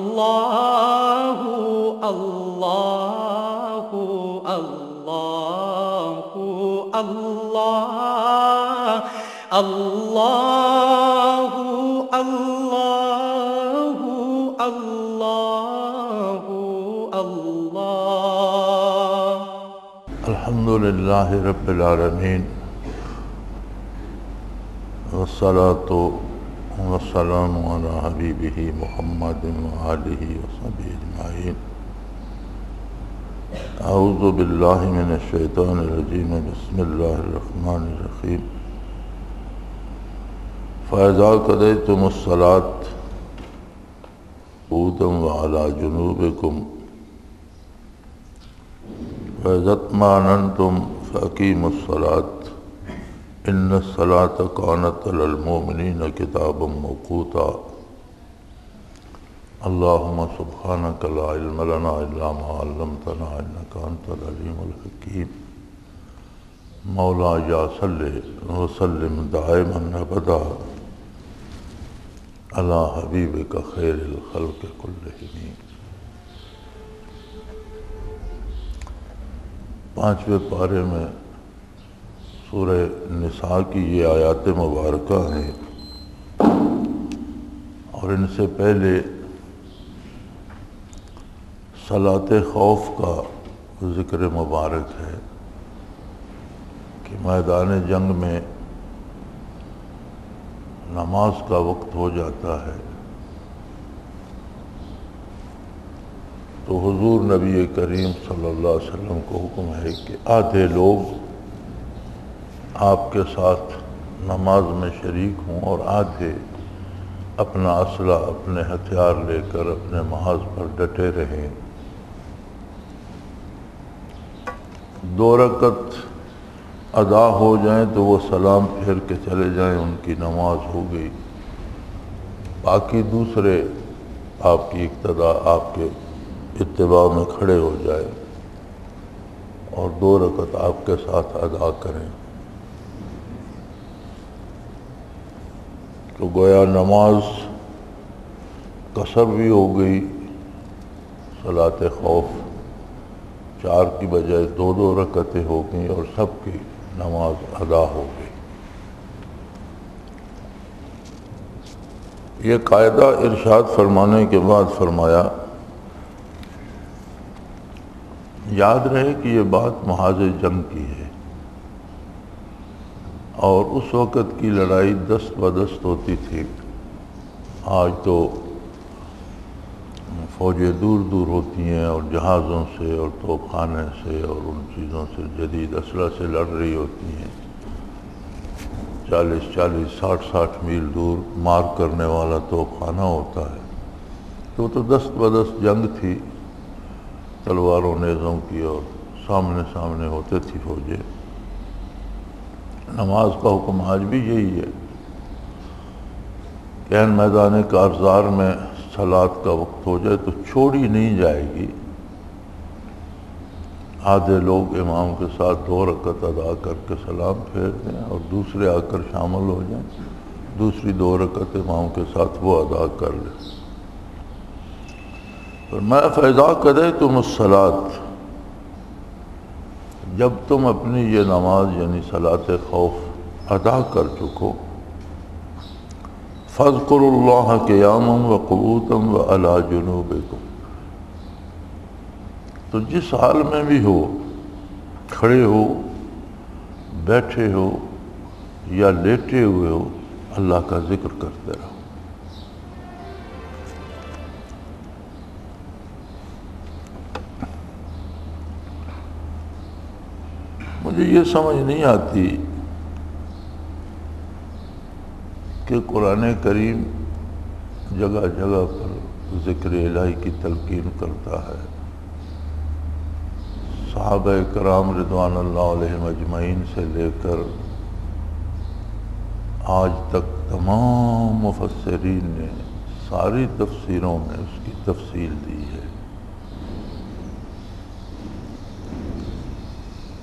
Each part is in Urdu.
اللہ اللہ اللہ اللہ اللہ اللہ اللہ اللہ الحمدللہ رب العالمین والصلاة والسلام علی حبیبہ محمد وآلہ وصحبہ اجمعین اعوذ باللہ من الشیطان الرجیم بسم اللہ الرحمن الرحیم فَإِذَا قَضَيْتُمُ الصَّلَاةَ قُعُودًا وَعَلَى جُنُوبِكُمْ فَإِذَا اطْمَأْنَنْتُمْ فَأَقِيمُوا الصَّلَاةَ إِنَّ الصَّلَاةَ كَانَتْ عَلَى الْمُؤْمِنِينَ كِتَابًا مَوْقُوتًا اللهم سبحانك لا علم لنا إلا ما علمتنا إنك أنت العليم الحكيم مولاي صل وسلم دائما أبدا على حبيبك خير الخلق كلهم. پانچویں پارے میں سورہ نساء کی یہ آیات مبارکہ ہیں اور ان سے پہلے صلاۃ خوف کا ذکر مبارک ہے کہ میدان جنگ میں نماز کا وقت ہو جاتا ہے تو حضور نبی کریم صلی اللہ علیہ وسلم کو حکم ہے کہ آدھے لوگ آپ کے ساتھ نماز میں شریک ہوں اور آدھے اپنا اسلحہ اپنے ہتھیار لے کر اپنے محاذ پر ڈٹے رہیں. 2 رکعت ادا ہو جائیں تو وہ سلام پھیر کے چلے جائیں، ان کی نماز ہو گئی. باقی دوسرے آپ کی اقتداء آپ کے اتباع میں کھڑے ہو جائے اور 2 رکعت آپ کے ساتھ ادا کریں. تو گویا نماز قصر بھی ہو گئی، صلاۃ خوف 4 کی بجائے 2 رکعتیں ہو گئیں اور سب کی نماز ادا ہو گئی. یہ قاعدہ ارشاد فرمانے کے بعد فرمایا یاد رہے کہ یہ بات محاذ جنگ کی ہے اور اس وقت کی لڑائی دست بدست ہوتی تھی. آج تو فوجیں دور دور ہوتی ہیں اور جہازوں سے اور توپ خانے سے اور ان چیزوں سے جدید اسلحہ سے لڑ رہی ہوتی ہیں. 40 60 میل دور مار کرنے والا توپ خانہ ہوتا ہے. تو دست بدست جنگ تھی، تلواروں نیزوں کی اور سامنے سامنے ہوتے تھی فوجیں. نماز کا حکم آج بھی یہی ہے کہ ان میدان کارزار میں صلاۃ کا وقت ہو جائے تو چھوڑی نہیں جائے گی. آدھے لوگ امام کے ساتھ 2 رکعت ادا کر کے سلام پھیر دیں اور دوسرے آ کر شامل ہو جائیں، دوسری 2 رکعت امام کے ساتھ وہ ادا کر لیں. فرمایا فَإِذَا قَضَيْتُمُ الصَّلَاةَ، جب تم اپنی یہ نماز یعنی صلاۃ خوف ادا کر چکو، فَاذْكُرُوا اللَّهَ قِيَامًا وَقُعُودًا وَعَلَى جُنُوبِكُمْ، تو جس حال میں بھی ہو، کھڑے ہو، بیٹھے ہو یا لیٹے ہوئے ہو، اللہ کا ذکر کرتے رہو. مجھے یہ سمجھ نہیں آتی کہ قرآن کریم جگہ جگہ پر ذکر الہی کی تلقین کرتا ہے. صحابہ کرام رضوان اللہ علیہم اجمعین سے لے کر آج تک تمام مفسرین نے ساری تفسیروں میں اس کی تفصیل دی ہے.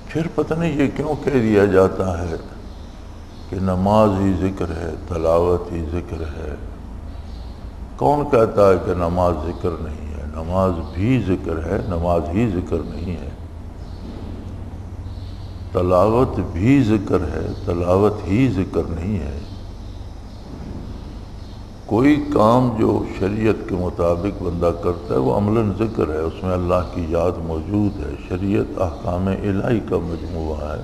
پھر پتہ نہیں یہ کیوں کہہ دیا جاتا ہے کہ نماز ہی ذکر ہے، تلاوت ہی ذکر ہے. کون کہتا ہے کہ نماز ذکر نہیں ہے؟ نماز بھی ذکر ہے، نماز ہی ذکر نہیں ہے۔ تلاوت بھی ذکر ہے، تلاوت ہی ذکر نہیں ہے۔ کوئی کام جو شریعت کے مطابق بندہ کرتا ہے وہ عملاً ذکر ہے، اس میں اللہ کی یاد موجود ہے، شریعت احکام الہی کا مجموعہ ہے۔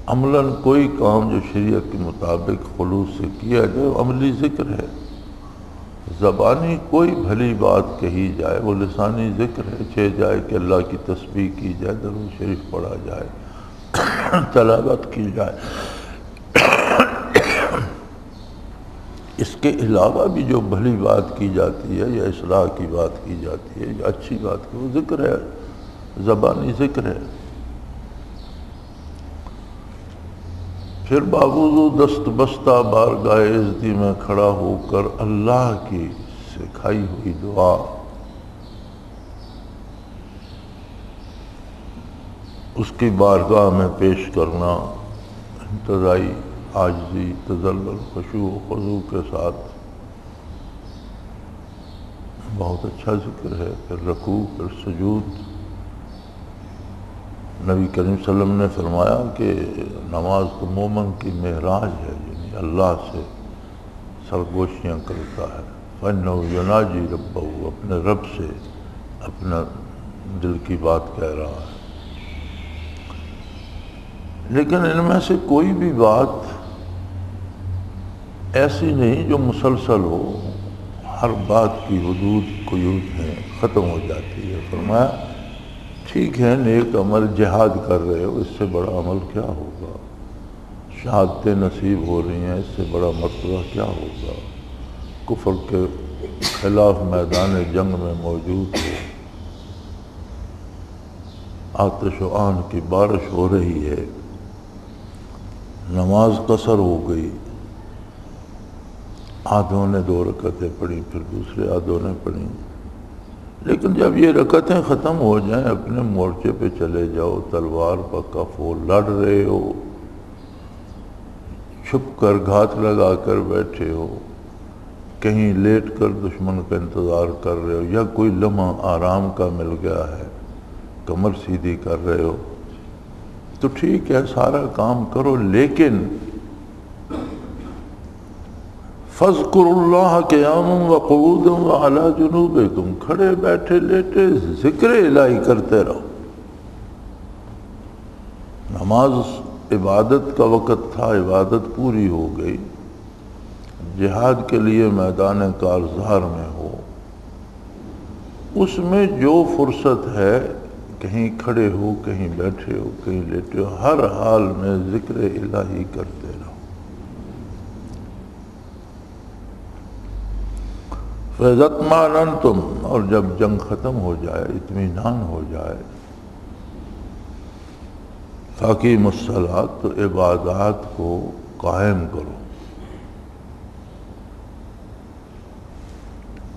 عملاً کوئی کام جو شریعت کے مطابق خلوص سے کیا جائے وہ عملی ذکر ہے۔ زبانی کوئی بھلی بات کہی جائے وہ لسانی ذکر ہے، چہ جائے کہ اللہ کی تسبیح کی جائے، درود شریف پڑھا جائے، تلاوت کی جائے۔ اس کے علاوہ بھی جو بھلی بات کی جاتی ہے یا اصلاح کی بات کی جاتی ہے یا اچھی بات کی، وہ ذکر ہے، زبانی ذکر ہے۔ پھر باوضو دست بستہ بارگاہ عزتی میں کھڑا ہو کر اللہ کی سکھائی ہوئی دعا، اس کی بارگاہ میں پیش کرنا انتہائی عاجزی، تذلل، خشوع و خضوع کے ساتھ، بہت اچھا ذکر ہے۔ پھر رکوع، پھر سجود۔ نبی کریم صلی اللہ علیہ وسلم نے فرمایا کہ نماز تو مومن کی معراج ہے، یعنی اللہ سے سرگوشیاں کرتا ہے۔ فَإِنَّهُ يُنَاجِي رَبَّهُ، اپنے رب سے اپنا دل کی بات کہہ رہا ہے۔ لیکن ان میں سے کوئی بھی بات ایسی نہیں جو مسلسل ہو، ہر بات کی حدود قیود ہیں، ختم ہو جاتی ہے۔ فرمایا ٹھیک ہے، نیک عمل جہاد کر رہے ہو، اس سے بڑا عمل کیا ہوگا؟ شہادتیں نصیب ہو رہی ہیں، اس سے بڑا مرتبہ کیا ہوگا؟ کفر کے خلاف میدان جنگ میں موجود ہو، آتش و آن کی بارش ہو رہی ہے، نماز قصر ہو گئی، آدھوں نے 2 رکعتیں پڑھی، پھر دوسرے آدھوں نے پڑھی، لیکن جب یہ رکعتیں ختم ہو جائیں اپنے مورچے پہ چلے جاؤ، تلوار بکف ہو، لڑ رہے ہو، چھپ کر گھات لگا کر بیٹھے ہو، کہیں لیٹ کر دشمن کا انتظار کر رہے ہو، یا کوئی لمحہ آرام کا مل گیا ہے، کمر سیدھی کر رہے ہو، تو ٹھیک ہے سارا کام کرو، لیکن فَاذْكُرُوا اللَّهَ قِيَامًا وَقُعُودًا وَعَلَىٰ جُنُوبِكُمْ، کھڑے بیٹھے لیٹے ذکر الہی کرتے رہو۔ نماز عبادت کا وقت تھا، عبادت پوری ہو گئی، جہاد کے لیے میدان کارزار میں ہو، اس میں جو فرصت ہے کہیں کھڑے ہو، کہیں بیٹھے ہو، کہیں لیٹے ہو، ہر حال میں ذکر الہی کرتے رہو۔ فَإِذَا اطْمَأْنَنْتُمْ، اور جب جنگ ختم ہو جائے، اطمینان ہو جائے، فَأَقِیمُوا الصَّلَاةَ، تو عبادات کو قائم کرو۔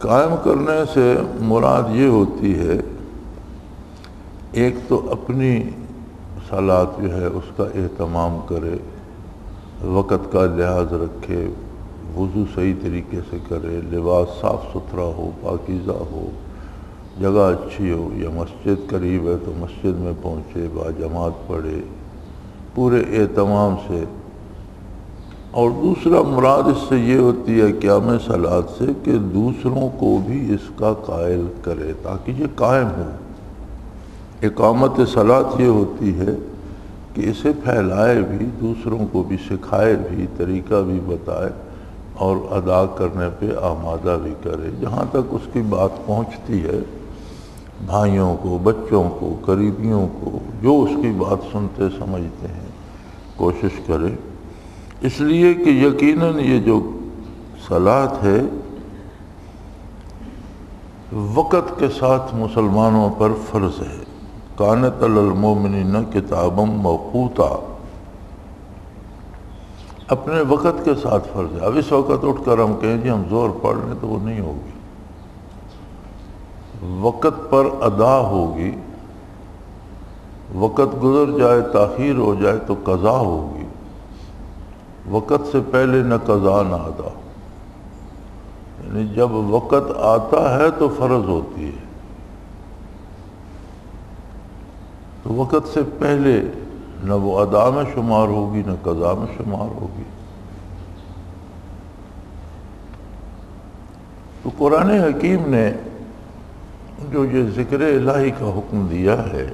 قائم کرنے سے مراد یہ ہوتی ہے، ایک تو اپنی صلاۃ جو ہے اس کا اہتمام کرے، وقت کا لحاظ رکھے، وضو صحیح طریقے سے کرے، لباس صاف ستھرا ہو، پاکیزہ ہو، جگہ اچھی ہو، یا مسجد قریب ہے تو مسجد میں پہنچے، باجماعت پڑھے پورے اہتمام سے۔ اور دوسرا مراد اس سے یہ ہوتی ہے قیام صلاۃ سے کہ دوسروں کو بھی اس کا قائل کرے تاکہ یہ قائم ہو۔ اقامت صلاۃ یہ ہوتی ہے کہ اسے پھیلائے بھی، دوسروں کو بھی سکھائے بھی، طریقہ بھی بتائے، اور ادا کرنے پہ آمادہ بھی کرے، جہاں تک اس کی بات پہنچتی ہے، بھائیوں کو، بچوں کو، قریبیوں کو، جو اس کی بات سنتے سمجھتے ہیں، کوشش کرے۔ اس لیے کہ یقیناً یہ جو صلاۃ ہے وقت کے ساتھ مسلمانوں پر فرض ہے۔ کانت علی المؤمنین کتابا موقوتا، اپنے وقت کے ساتھ فرض ہے۔ اب اس وقت اٹھ کر ہم کہیں جی ہم زور پڑھ لیں تو وہ نہیں ہوگی، وقت پر ادا ہوگی، وقت گزر جائے، تاخیر ہو جائے تو قضا ہوگی، وقت سے پہلے نہ قضا نہ ادا۔ یعنی جب وقت آتا ہے تو فرض ہوتی ہے، تو وقت سے پہلے نہ وہ ادا میں شمار ہوگی نہ قضا میں شمار ہوگی۔ تو قرآن حکیم نے جو یہ ذکر الہی کا حکم دیا ہے،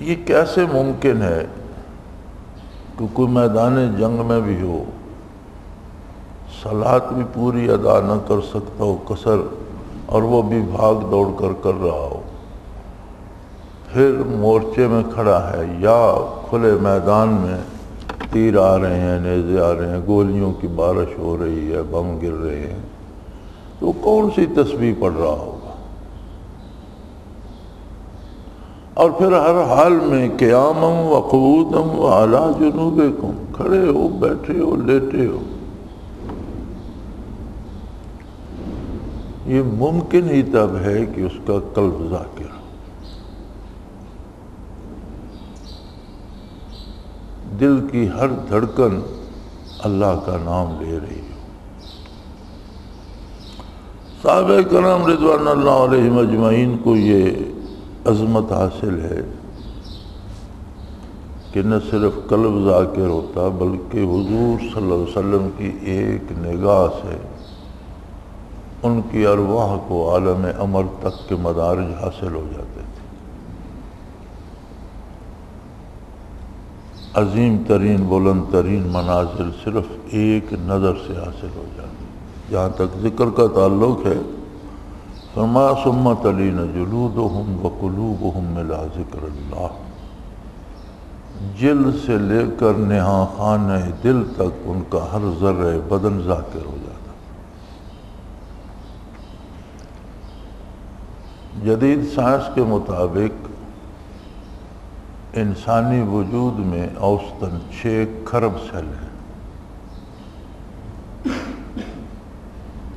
یہ کیسے ممکن ہے کہ کوئی میدان جنگ میں بھی ہو، صلاۃ بھی پوری ادا نہ کر سکتا ہو، قصر، اور وہ بھی بھاگ دوڑ کر رہا ہو، پھر مورچے میں کھڑا ہے یا کھلے میدان میں تیر آ رہے ہیں، نیزے آ رہے ہیں، گولیوں کی بارش ہو رہی ہے، بم گر رہے ہیں، تو کون سی تسبیح پڑھ رہا ہوگا؟ اور پھر ہر حال میں قیامًا وقعودًا وعلی جنوبکم، کھڑے ہو، بیٹھے ہو، لیٹے ہو، یہ ممکن ہی تب ہے کہ اس کا قلب ذاکر ہو، دل کی ہر دھڑکن اللہ کا نام لے رہی ہو۔ صحابہ کرام رضوان اللہ علیہم اجمعین کو یہ عظمت حاصل ہے کہ نہ صرف قلب ذاکر ہوتا بلکہ حضور صلی اللہ علیہ وسلم کی ایک نگاہ سے ان کی ارواح کو عالم امر تک کے مدارج حاصل ہو جاتے تھے، عظیم ترین بلند ترین منازل صرف ایک نظر سے حاصل ہو جاتی۔ جہاں تک ذکر کا تعلق ہے، فرمایا ثم تلین جلودہم وقلوبہم الی ذکر اللہ، جلد سے لے کر نہاں خانہ دل تک ان کا ہر ذرہ بدن ذاکر ہو جاتا۔ جدید سائنس کے مطابق انسانی وجود میں اوسطاً 6 کھرب سیل ہیں،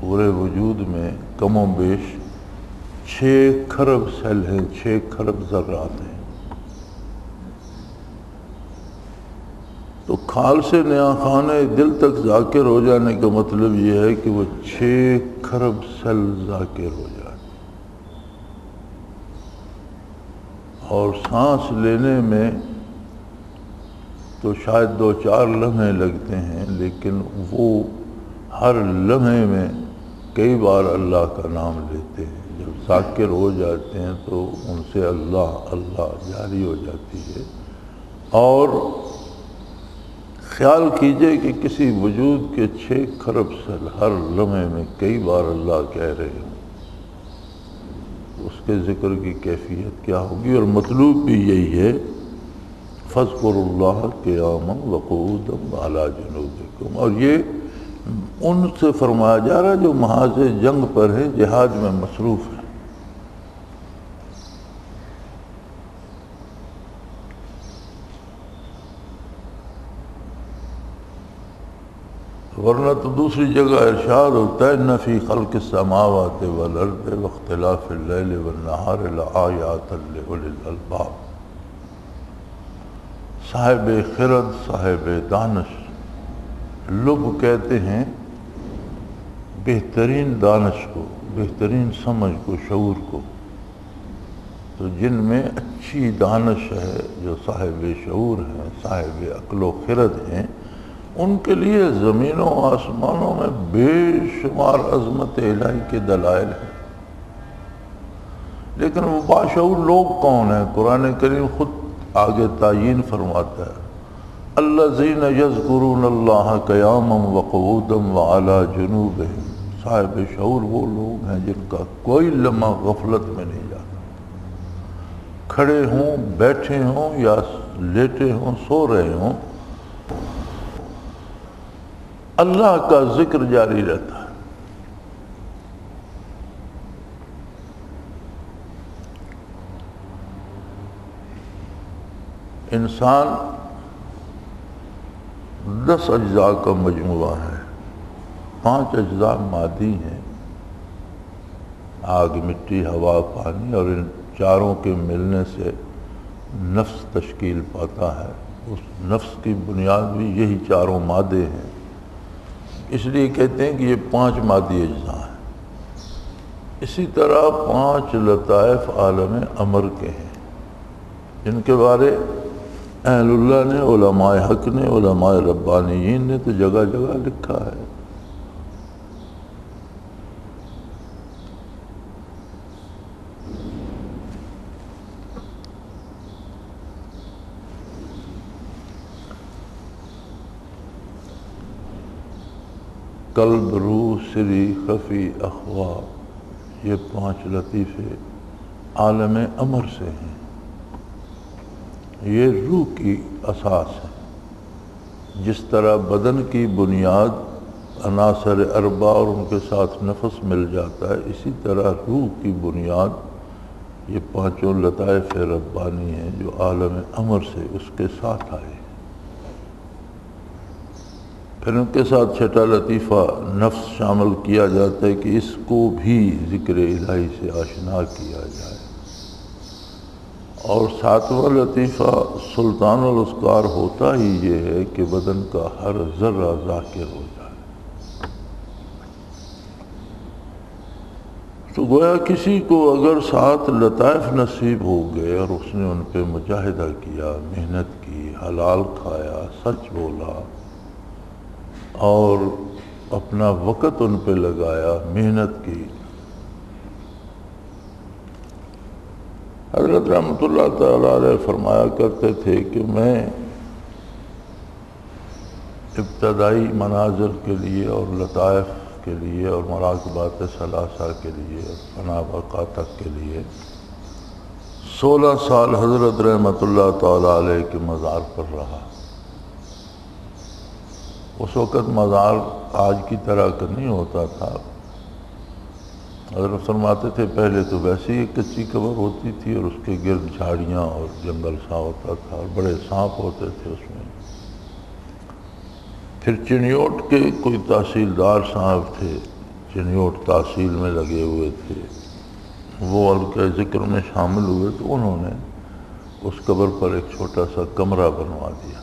پورے وجود میں کم و بیش 6 کھرب سیل ہیں، 6 کھرب ذرات ہیں۔ تو کھال سے نیا خانہ دل تک ذاکر ہو جانے کا مطلب یہ ہے کہ وہ 6 کھرب سیل ذاکر ہو جائے، اور سانس لینے میں تو شاید 2-4 لمحے لگتے ہیں، لیکن وہ ہر لمحے میں کئی بار اللہ کا نام لیتے ہیں۔ جب ذاکر ہو جاتے ہیں تو ان سے اللہ اللہ جاری ہو جاتی ہے۔ اور خیال کیجئے کہ کسی وجود کے 6 کھرب سیل ہر لمحے میں کئی بار اللہ کہہ رہے ہوں، اس کے ذکر کی کیفیت کیا ہوگی؟ اور مطلوب بھی یہی ہے، فاذکروا اللہ قیاما وقعودا وعلی جنوبکم، اور یہ ان سے فرمایا جا رہا ہے جو محاذ جنگ پر ہے، جہاد میں مصروف ہے۔ ورنہ تو دوسری جگہ ارشاد ہوتا ہے ان فی خلق السماوات والارض واختلاف اللیل والنہار لآیات لأولی الالباب۔ صاحب خرد، صاحب دانش، لب کہتے ہیں بہترین دانش کو، بہترین سمجھ کو، شعور کو۔ تو جن میں اچھی دانش ہے، جو صاحب شعور ہیں، صاحب عقل و خرد ہیں، ان کے لیے زمینوں و آسمانوں میں بے شمار عظمت الہی کے دلائل ہیں۔ لیکن وہ باشعور لوگ کون ہیں؟ قرآن کریم خود آگے تعیین فرماتا ہے، الذین یذکرون اللہ قیاما وقعودا وعلی جنوبہم۔ صاحب شعور وہ لوگ ہیں جن کا کوئی لمحہ غفلت میں نہیں جاتا، کھڑے ہوں، بیٹھے ہوں یا لیٹے ہوں، سو رہے ہوں، اللہ کا ذکر جاری رہتا ہے۔ انسان 10 اجزاء کا مجموعہ ہے، 5 اجزاء مادی ہیں، آگ، مٹی، ہوا، پانی، اور ان چاروں کے ملنے سے نفس تشکیل پاتا ہے۔ اس نفس کی بنیاد بھی یہی چاروں مادے ہیں۔ اس لیے کہتے ہیں کہ یہ 5 مادی اجزاء ہیں۔ اسی طرح 5 لطائف عالم امر کے ہیں جن کے بارے اہل اللہ نے، علماء حق نے، علماء ربانیین نے تو جگہ جگہ لکھا ہے۔ قلب، روح، سری، خفی، اخوا، یہ 5 لطیفے عالم امر سے ہیں۔ یہ روح کی اساس ہے۔ جس طرح بدن کی بنیاد عناصر اربع اور ان کے ساتھ نفس مل جاتا ہے، اسی طرح روح کی بنیاد یہ 5 لطائف ربانی ہیں جو عالم امر سے اس کے ساتھ آئے۔ پھر ان کے ساتھ 6ٹھا لطیفہ نفس شامل کیا جاتا ہے کہ اس کو بھی ذکر الہی سے آشنا کیا جائے، اور 7واں لطیفہ سلطان الاذکار ہوتا ہی یہ ہے کہ بدن کا ہر ذرہ ذاکر ہو جائے۔ تو گویا کسی کو اگر 7 لطائف نصیب ہو گئے اور اس نے ان پہ مجاہدہ کیا، محنت کی، حلال کھایا، سچ بولا اور اپنا وقت ان پہ لگایا، محنت کی، حضرت رحمۃ اللہ تعالیٰ علیہ فرمایا کرتے تھے کہ میں ابتدائی مناظر کے لیے اور لطائف کے لیے اور مراقبات ثلاثہ کے لیے اور فنا بقا تک کے لیے 16 سال حضرت رحمۃ اللہ تعالیٰ علیہ کے مزار پر رہا۔ اس وقت مزار آج کی طرح کا نہیں ہوتا تھا۔ حضرت فرماتے تھے پہلے تو ویسے ہی ایک کچی قبر ہوتی تھی اور اس کے گرد جھاڑیاں اور جنگل سا ہوتا تھا اور بڑے سانپ ہوتے تھے اس میں۔ پھر چنیوٹ کے کوئی تحصیلدار صاحب تھے، چنیوٹ تحصیل میں لگے ہوئے تھے، وہ ان کے ذکر میں شامل ہوئے تو انہوں نے اس قبر پر ایک چھوٹا سا کمرہ بنوا دیا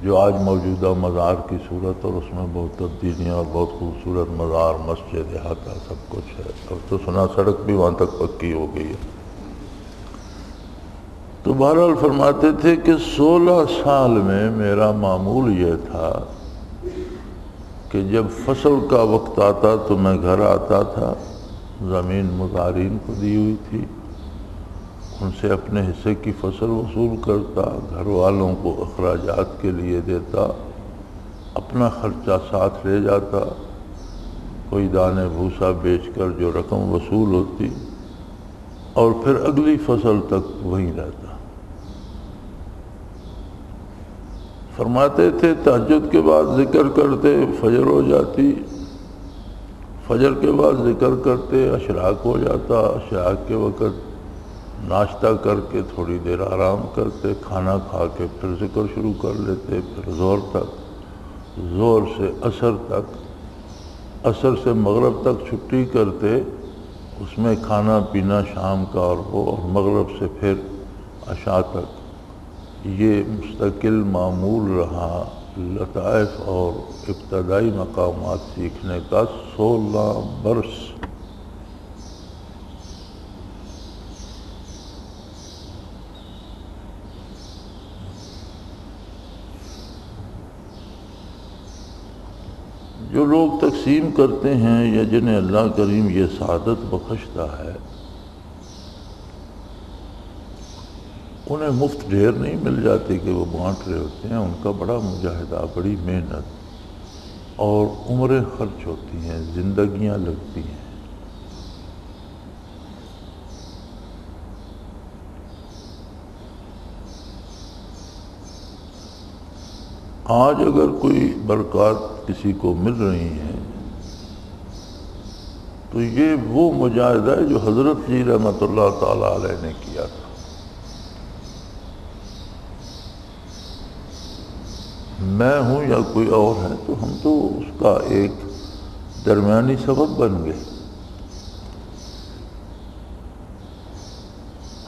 جو آج موجودہ مزار کی صورت، اور اس میں بہت تبدیلیاں اور بہت خوبصورت مزار، مسجد، احاطہ سب کچھ ہے۔ اب تو سنا سڑک بھی وہاں تک پکی ہو گئی ہے۔ تو بہرحال فرماتے تھے کہ 16 سال میں میرا معمول یہ تھا کہ جب فصل کا وقت آتا تو میں گھر آتا تھا، زمین مزارین کو دی ہوئی تھی، ان سے اپنے حصے کی فصل وصول کرتا، گھر والوں کو اخراجات کے لیے دیتا، اپنا خرچہ ساتھ لے جاتا، کوئی دانے بھوسا بیچ کر جو رقم وصول ہوتی، اور پھر اگلی فصل تک وہیں رہتا۔ فرماتے تھے تہجد کے بعد ذکر کرتے، فجر ہو جاتی، فجر کے بعد ذکر کرتے، اشراق ہو جاتا، اشراق کے وقت ناشتہ کر کے تھوڑی دیر آرام کرتے، کھانا کھا کے پھر ذکر شروع کر لیتے، پھر ظہر تک، ظہر سے عصر تک، عصر سے مغرب تک چھٹی کرتے، اس میں کھانا پینا شام کا اور مغرب سے پھر عشاء تک۔ یہ مستقل معمول رہا لطائف اور ابتدائی مقامات سیکھنے کا 16 برس۔ جو لوگ تقسیم کرتے ہیں یا جنہیں اللہ کریم یہ سعادت بخشتا ہے، انہیں مفت ڈھیر نہیں مل جاتی کہ وہ بانٹ رہے ہوتے ہیں، ان کا بڑا مجاہدہ، بڑی محنت اور عمریں خرچ ہوتی ہیں، زندگیاں لگتی ہیں۔ آج اگر کوئی برکات کسی کو مل رہی ہیں تو یہ وہ مجاہدہ ہے جو حضرت جی رحمۃ اللہ تعالیٰ علیہ نے کیا تھا۔ میں ہوں یا کوئی اور ہے تو ہم تو اس کا ایک درمیانی سبب بن گئے،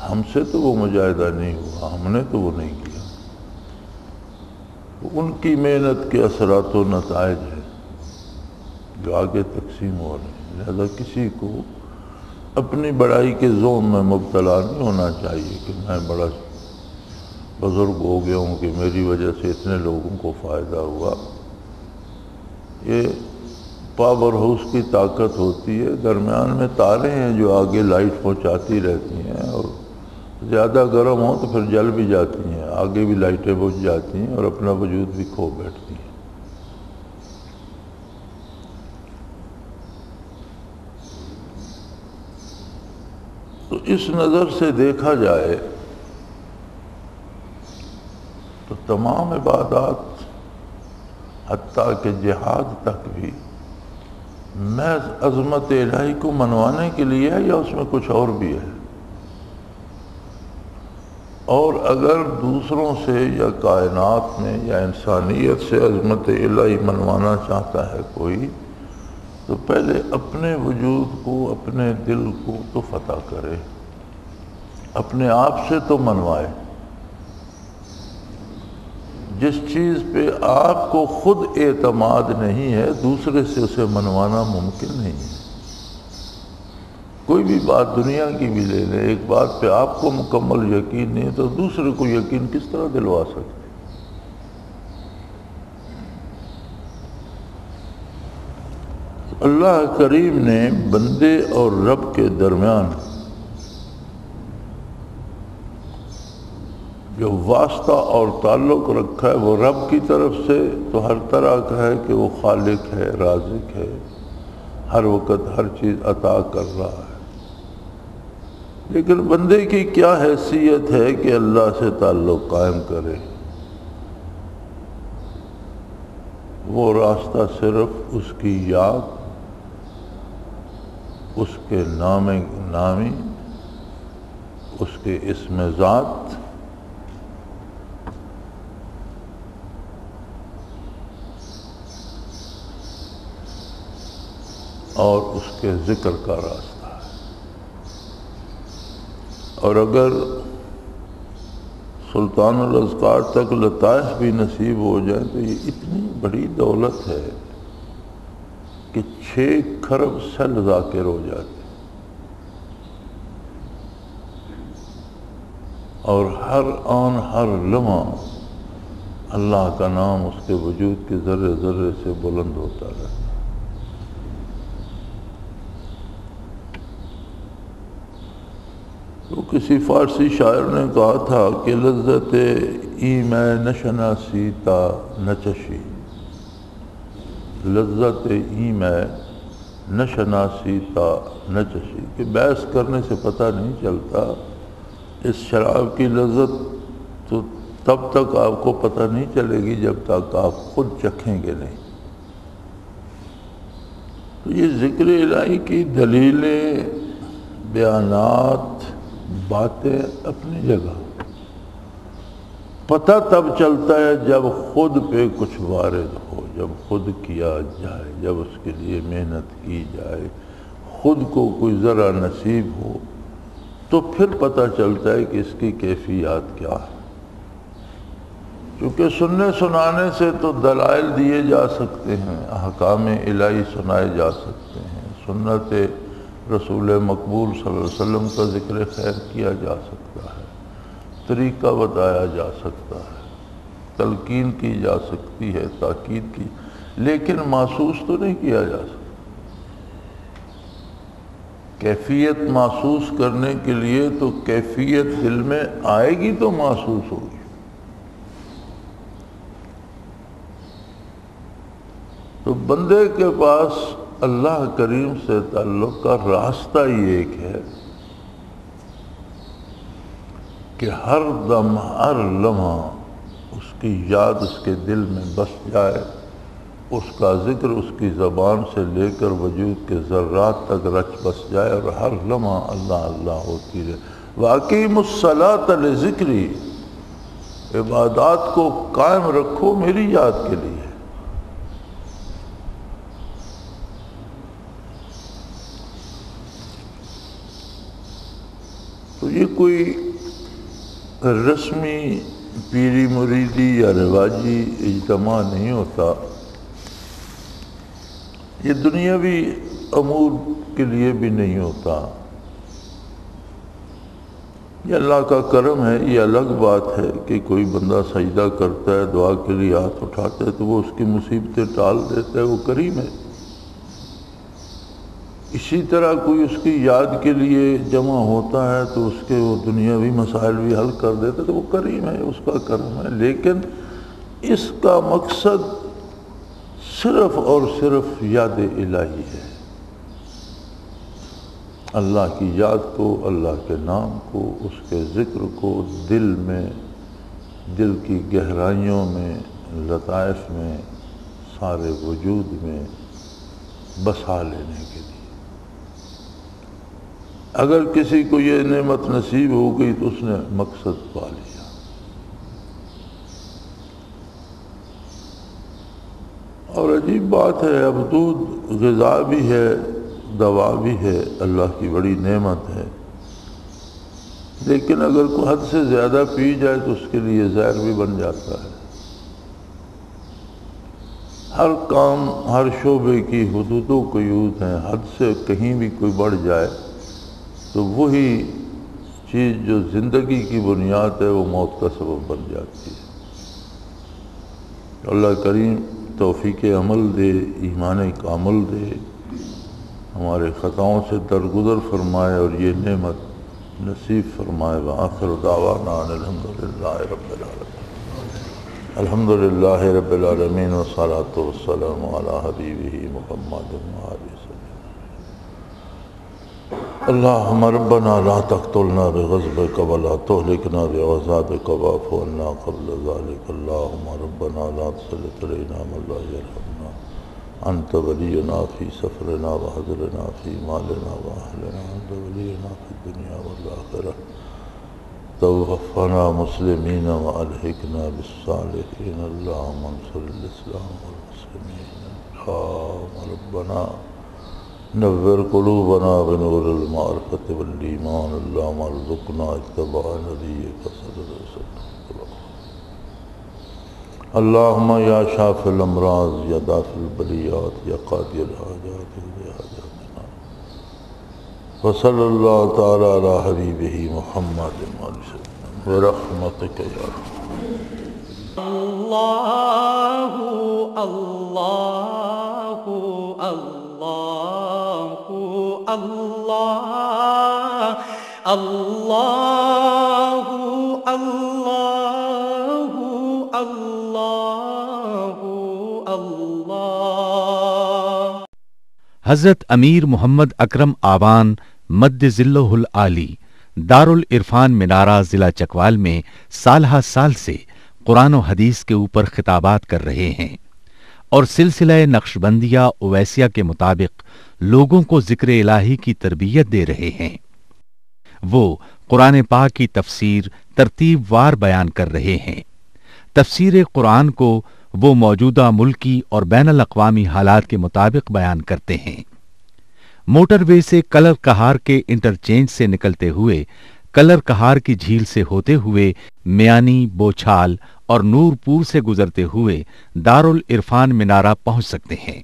ہم سے تو وہ مجاہدہ نہیں ہوا، ہم نے تو وہ نہیں کیا۔ ان کی محنت کے اثرات و نتائج ہیں جو آگے تقسیم ہو رہے ہیں۔ لہذا کسی کو اپنی بڑائی کے ذوق میں مبتلا نہیں ہونا چاہیے کہ میں بڑا بزرگ ہو گیا ہوں کہ میری وجہ سے اتنے لوگوں کو فائدہ ہوا۔ یہ پاور ہاؤس کی طاقت ہوتی ہے، درمیان میں تاریں ہیں جو آگے لائٹ پہنچاتی رہتی ہیں، اور زیادہ گرم ہو تو پھر جل بھی جاتی ہیں، آگے بھی لائٹیں بجھ جاتی ہیں اور اپنا وجود بھی کھو بیٹھتی ہیں۔ تو اس نظر سے دیکھا جائے تو تمام عبادات حتیٰ کہ جہاد تک بھی محض عظمت الہی کو منوانے کے لیے ہے یا اس میں کچھ اور بھی ہے؟ اور اگر دوسروں سے یا کائنات میں یا انسانیت سے عظمت الہی منوانا چاہتا ہے کوئی، تو پہلے اپنے وجود کو، اپنے دل کو تو فتح کرے، اپنے آپ سے تو منوائے۔ جس چیز پہ آپ کو خود اعتماد نہیں ہے دوسرے سے اسے منوانا ممکن نہیں ہے۔ کوئی بھی بات دنیا کی بھی لے لیں، ایک بات پہ آپ کو مکمل یقین نہیں تو دوسرے کو یقین کس طرح دلوا سکتے؟ اللہ کریم نے بندے اور رب کے درمیان جو واسطہ اور تعلق رکھا ہے وہ رب کی طرف سے تو ہر طرح کا ہے کہ وہ خالق ہے، رازق ہے، ہر وقت ہر چیز عطا کر رہا ہے۔ لیکن بندے کی کیا حیثیت ہے کہ اللہ سے تعلق قائم کرے؟ وہ راستہ صرف اس کی یاد، اس کے نامی، اس کے اسم ذات اور اس کے ذکر کا راستہ ہے۔ اور اگر سلطان الاذکار تک لطائف بھی نصیب ہو جائیں تو یہ اتنی بڑی دولت ہے کہ 6 کھرب سیل ذاکر ہو جاتے اور ہر آن ہر لمحہ اللہ کا نام اس کے وجود کے ذرے ذرے سے بلند ہوتا رہتا۔ تو کسی فارسی شاعر نے کہا تھا کہ لذت ای میں نشناسی تا نچشی، لذت ای میں نشناسی تا نچشی، کہ بحث کرنے سے پتہ نہیں چلتا، اس شراب کی لذت تو تب تک آپ کو پتہ نہیں چلے گی جب تک آپ خود چکھیں گے نہیں۔ تو یہ ذکر الہی کی دلیلیں، بیانات، باتیں اپنی جگہ، پتہ تب چلتا ہے جب خود پہ کچھ وارد ہو، جب خود کیا جائے، جب اس کے لیے محنت کی جائے، خود کو کوئی ذرا نصیب ہو، تو پھر پتہ چلتا ہے کہ اس کی کیفیات کیا ہے۔ کیونکہ سننے سنانے سے تو دلائل دیے جا سکتے ہیں، احکام الہی سنائے جا سکتے ہیں، سنت رسول مقبول صلی اللہ علیہ وسلم کا ذکر خیر کیا جا سکتا ہے، طریقہ بتایا جا سکتا ہے، تلقین کی جا سکتی ہے، تاکید کی، لیکن محسوس تو نہیں کیا جا سکتا۔ کیفیت محسوس کرنے کے لیے تو کیفیت دل میں آئے گی تو محسوس ہوگی۔ تو بندے کے پاس اللہ کریم سے تعلق کا راستہ ہی ایک ہے کہ ہر دم ہر لمحہ اس کی یاد اس کے دل میں بس جائے، اس کا ذکر اس کی زبان سے لے کر وجود کے ذرات تک رچ بس جائے، اور ہر لمحہ اللہ اللہ ہوتی رہے۔ وَأَقِیمُوا الصَّلَاةَ لِذِکْرِی، عبادات کو قائم رکھو میری یاد کے لیے۔ تو یہ کوئی رسمی پیری مریدی یا رواجی اجتماع نہیں ہوتا، یہ دنیاوی امور کے لیے بھی نہیں ہوتا، یہ اللہ کا کرم ہے۔ یہ الگ بات ہے کہ کوئی بندہ سجدہ کرتا ہے، دعا کے لیے ہاتھ اٹھاتا ہے تو وہ اس کی مصیبتیں ٹال دیتا ہے، وہ کریم ہے۔ اسی طرح کوئی اس کی یاد کے لیے جمع ہوتا ہے تو اس کے وہ دنیاوی مسائل بھی حل کر دیتا ہے تو وہ کریم ہے، اس کا کرم ہے۔ لیکن اس کا مقصد صرف اور صرف یاد الہی ہے، اللہ کی یاد کو، اللہ کے نام کو، اس کے ذکر کو دل میں، دل کی گہرائیوں میں، لطائف میں، سارے وجود میں بسا لینے کے لیے۔ اگر کسی کو یہ نعمت نصیب ہو گئی تو اس نے مقصد پا لیا۔ اور عجیب بات ہے، اب دودھ غذا بھی ہے، دوا بھی ہے، اللہ کی بڑی نعمت ہے، لیکن اگر کوئی حد سے زیادہ پی جائے تو اس کے لیے زہر بھی بن جاتا ہے۔ ہر کام، ہر شعبے کی حدود و قیود ہیں، حد سے کہیں بھی کوئی بڑھ جائے تو وہی چیز جو زندگی کی بنیاد ہے وہ موت کا سبب بن جاتی ہے۔ اللہ کریم توفیق عمل دے، ایمان کامل دے، ہمارے خطاؤں سے درگزر فرمائے اور یہ نعمت نصیب فرمائے۔ وآخر دعوانا ان الحمدللہ رب العالمین، الحمدللہ رب العالمین، والصلاة والسلام علی حبیبہ محمد وآلہ وسلم۔ اللہم ربنا لا تقتلنا بغضبک ولا تہلکنا بعذابک واعف عنا قبل ذلک۔ اللہم ربنا لا تسلط علینا من لا یرحمنا، انت ولینا فی سفرنا وحضرنا فی مالنا واہلنا، انت ولینا فی الدنیا والآخرہ، توفنا مسلمین والحقنا بالصالحین۔ اللہم انصر الاسلام والمسلمین۔ اللہم ربنا نور قلوبنا بنور المعرفة والایمان۔ اللہم ارزقنا اتباع نبیک صلی اللہ علیہ وسلم۔ اللہم یا شافی الامراض، یا دافع البلیات، یا قاضی الحاجات، اقضِ حاجاتنا۔ وصلی اللہ تعالی علی حبیبہ محمد وآلہ وسلم برحمتک یا رحمن۔ اللہ اللہ اللہ اللہ اللہ اللہ اللہ اللہ۔ حضرت امیر محمد اکرم آوان مد ظلہ العالی دارالعرفان منارہ ضلع چکوال میں سالہ سال سے قرآن و حدیث کے اوپر خطابات کر رہے ہیں اور سلسلہ نقشبندیہ اویسیہ کے مطابق لوگوں کو ذکر الہی کی تربیت دے رہے ہیں۔ وہ قرآن پاک کی تفسیر ترتیب وار بیان کر رہے ہیں۔ تفسیر قرآن کو وہ موجودہ ملکی اور بین الاقوامی حالات کے مطابق بیان کرتے ہیں۔ موٹر وے سے کلر کہار کے انٹرچینج سے نکلتے ہوئے، کلر کہار کی جھیل سے ہوتے ہوئے میانی، بوچھال اور نور پور سے گزرتے ہوئے دارالعرفان منارہ پہنچ سکتے ہیں۔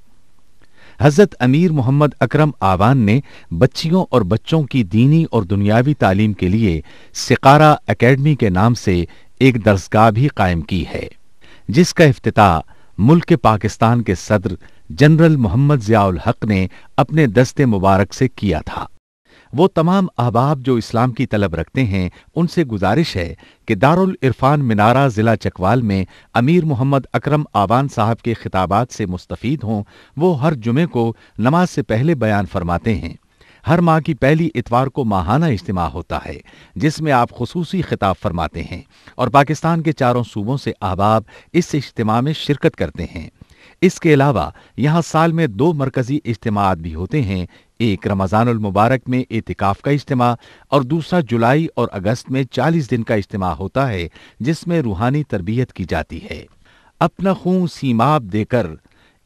حضرت امیر محمد اکرم آوان نے بچیوں اور بچوں کی دینی اور دنیاوی تعلیم کے لیے سقارہ اکیڈمی کے نام سے ایک درسگاہ بھی قائم کی ہے، جس کا افتتاح ملک پاکستان کے صدر جنرل محمد ضیاء الحق نے اپنے دست مبارک سے کیا تھا۔ وہ تمام احباب جو اسلام کی طلب رکھتے ہیں ان سے گزارش ہے کہ دارالعرفان منارہ ضلع چکوال میں امیر محمد اکرم آوان صاحب کے خطابات سے مستفید ہوں۔ وہ ہر جمعے کو نماز سے پہلے بیان فرماتے ہیں۔ ہر ماہ کی پہلی اتوار کو ماہانہ اجتماع ہوتا ہے جس میں آپ خصوصی خطاب فرماتے ہیں اور پاکستان کے چاروں صوبوں سے احباب اس اجتماع میں شرکت کرتے ہیں۔ اس کے علاوہ یہاں سال میں 2 مرکزی اجتماعات بھی ہوتے ہیں، ایک رمضان المبارک میں اعتکاف کا اجتماع اور دوسرا جولائی اور اگست میں 40 دن کا اجتماع ہوتا ہے جس میں روحانی تربیت کی جاتی ہے۔ اپنا خون سیماب دے کر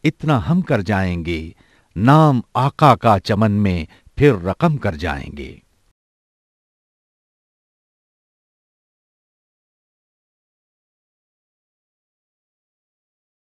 اتنا ہم کر جائیں گے، نام آقا کا چمن میں پھر رقم کر جائیں گے۔